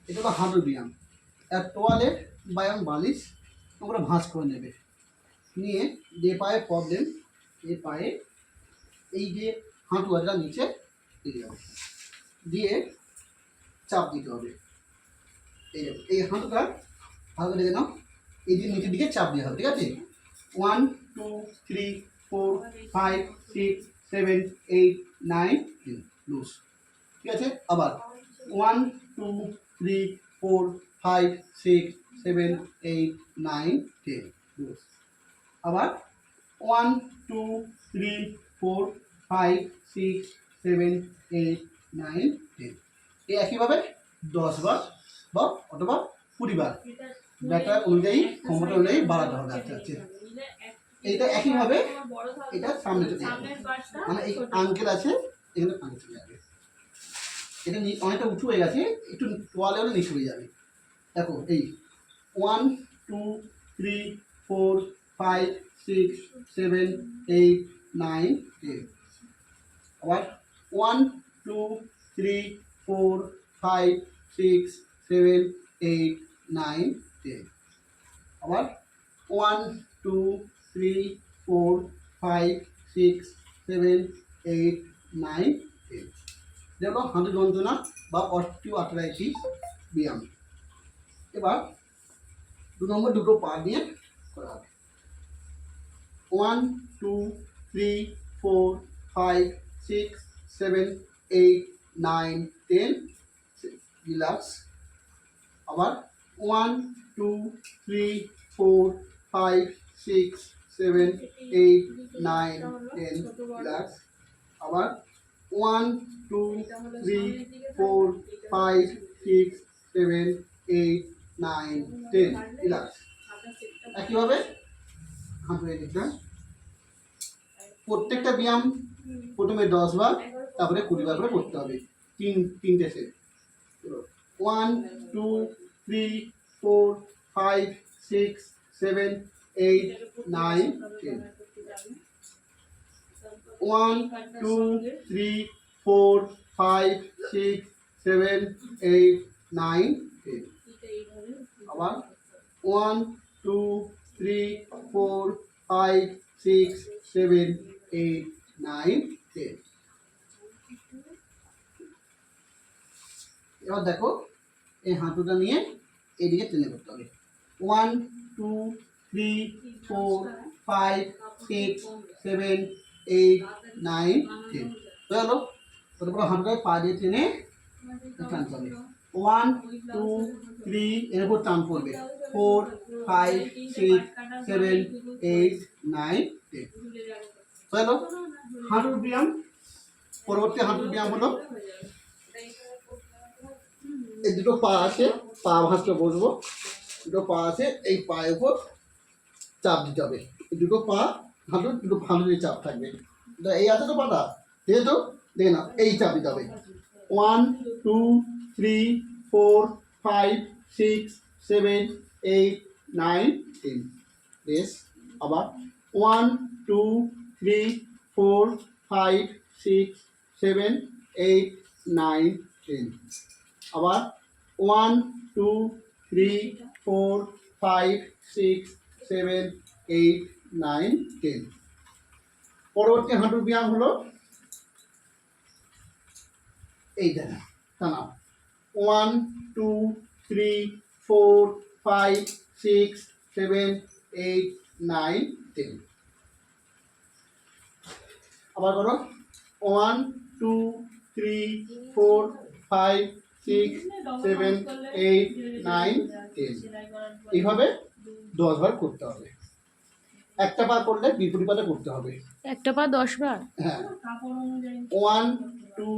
এটা হলো হাঁটুর ব্যায়াম। আর তোয়ালে বা এবং বালিশ তোমরা ভাঁজ করে নেবে, নিয়ে যে পায়ে প্রবলেম এই পায়ে এই যে হাঁটু আজটা নিচে দিয়ে যাবে, দিয়ে চাপ দিতে হবে। এই হাঁটুটা ভালো করে দেখে নাও, এই যে নিচের দিকে চাপ দেওয়া হবে, ঠিক আছে? 1 2 3 4 5 6 7 8 9 10 লুজ, ঠিক আছে? আবার 1 2 3 4 5 6 7 8 9 10 লুজ। আবার 1 2 3 4 5 6 7 8 9 10। এই একইভাবে 10 বার বা অথবা 20 বার ব্যাটা অনুযায়ী ক্ষমতা অনুযায়ী বাড়াতে হবে। আচ্ছা আচ্ছা, এইটা একইভাবে এটা সামনে চলে যাবে, মানে এই আঙ্কেল আছে এখানে পানি চলে যাবে। এটা অনেকটা উঁচু হয়ে গেছে, একটু তোয়ালে হলে নিচু হয়ে যাবে। দেখো এই 1 2 3 4 5 6 7 8 9 10। আবার 1 2 3 4 5 6 7 8 9 10। আবার 1 2 3 4 5 6 7 8 9 10। যেগুলো হাঁটু যন্ত্রণা বা অস্টিওআর্থ্রাইটিস ব্যায়াম। এবার 2 নম্বর দুটো পা দিয়ে করা হবে। 1 2 3 4 5 6 7 8 9 10 রিল্যাক্স। আবার 1 2 3 4 5 6 7 8 9 10 রিল্যাক্স। আবার 1 2 3 4 5 6 7 8 9 10 রিল্যাক্স। একইভাবে হাত হয়ে দিতে, প্রত্যেকটা ব্যায়াম প্রথমে 10 বার তারপরে 20 বার করে করতে হবে, তিনটে সেট। 1 2 3 4 5 6 7 8 9 10। 1 2 3 4 5 6 7 8 9 10। আবার 1 2 3 4 5 6 7 8 9 10। এবার দেখো এই হাঁটুটা নিয়ে এদিকে টেনে করতে হবে। 1 2 3 4 5 6 7 8 9 10 হয়ে গেল। তারপর হাঁটুটায় পা দিয়ে টেনে টানতে হবে। 1 2 3 এর উপর টান পড়বে। 4 5 6 7 8 9 10 হয়ে গেল হাঁটুর ব্যায়াম। পরবর্তী হাঁটুর ব্যায়াম হলো এই দুটো পা আছে, পা ভাঁজটা বসবো, দুটো পা আছে, এই পায়ের উপর চাপ দিতে হবে। এই দুটো পা হাঁটুর দুটো হাঁটুর চাপ থাকবে। এই আছে তো পাটা, ঠিক আছে তো? দেখে না, এই চাপ দিতে হবে। 1 2 3 4 5 6 7 8 9 10 বেশ। আবার 1 2 3 4 5 6 7 8 9 10। আবার 1 2 3 4 5 6 7 8 9 10। পরবর্তী হাঁটুর ব্যায়াম হলো এইটা, টানা। 1 2 3 4 5 6 7 8 9 10। আবার করো 1 2 3 4 5 6 7 8 9 10। এইভাবে 10 বার করতে হবে। একটা পা করলে বিপরীত পাটা করতে হবে। একটা পা 10 বার? হ্যাঁ। 1 2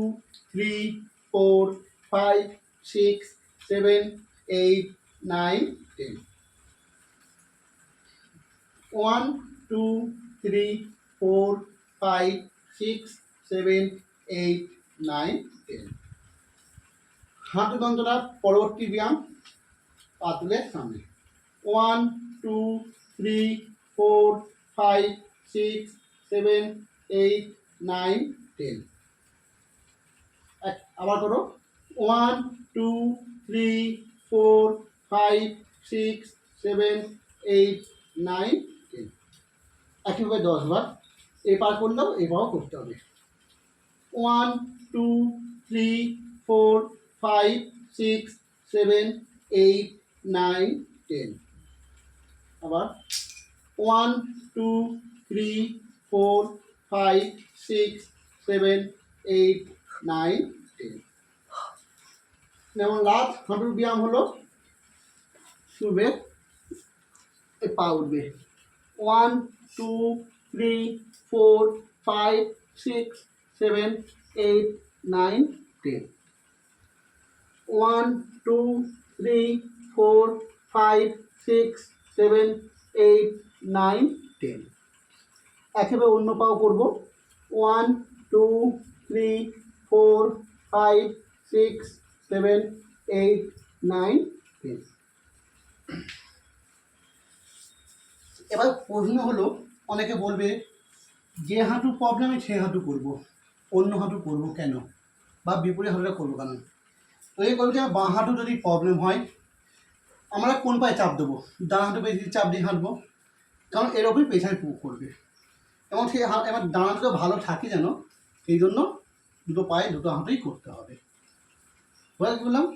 3 4 5 6 7 8 9 10। 1 2 3 4 5 6 7 8 9 10। হাঁটু যন্ত্রণা পরবর্তী ব্যায়াম, পা তুলে সামনে। 1 2 3 4 5 6 7 8 9 10। আবার করো 1 2 3 4 5 6 7 8 9 10 একইভাবে 10 বার এবার করলেও এবারও করতে হবে 1 2 3 4 5 6 7 8 9 10 আবার 1 2 3 4 5 6 7 8 9 10 যেমন লাস্ট হাঁটুর ব্যায়াম হলো শুবে পা উঠবে 1 2 3 4 5 6 7 8 9 10 1 2 3 4 5 6 7 8 9 10 একেবারে অন্য পাও করবো 1 2 3 4 5 6 7 8 9 10 এবার প্রশ্ন হলো অনেকে বলবে যে হাঁটু প্রবলেমে সে হাঁটু করব অন্য হাঁটু করব কেন বা বিপরীত হাঁটুটা করবো কেন তো এই করবো যে বাঁ হাঁটু যদি প্রবলেম হয় আমরা কোন পায়ে চাপ দেবো ডান হাঁটু বেশি চাপ দিয়ে হাঁটবো কারণ এর ওপরই প্রেশার পড়বে এবং সেই এবার ডান হাঁটু ভালো থাকে যেন সেই জন্য দুটো পায়ে দুটো হাঁটুই করতে হবে বুঝতে বললাম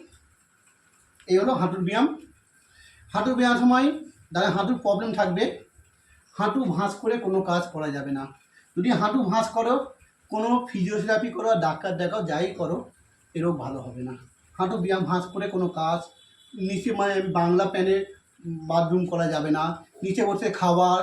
এই হলো হাঁটুর ব্যায়াম হাঁটুর ব্যায়াম সময় যারা হাঁটুর প্রবলেম থাকবে হাঁটু ভাঁজ করে কোনো কাজ করা যাবে না যদি হাঁটু ভাঁজ করো কোনো ফিজিওথেরাপি করো ডাক্তার দেখাও যাই করো এরও ভালো হবে না হাঁটু ব্যায়াম ভাঁজ করে কোনো কাজ নিচে মানে বাংলা প্যানে বাথরুম করা যাবে না নিচে বসে খাবার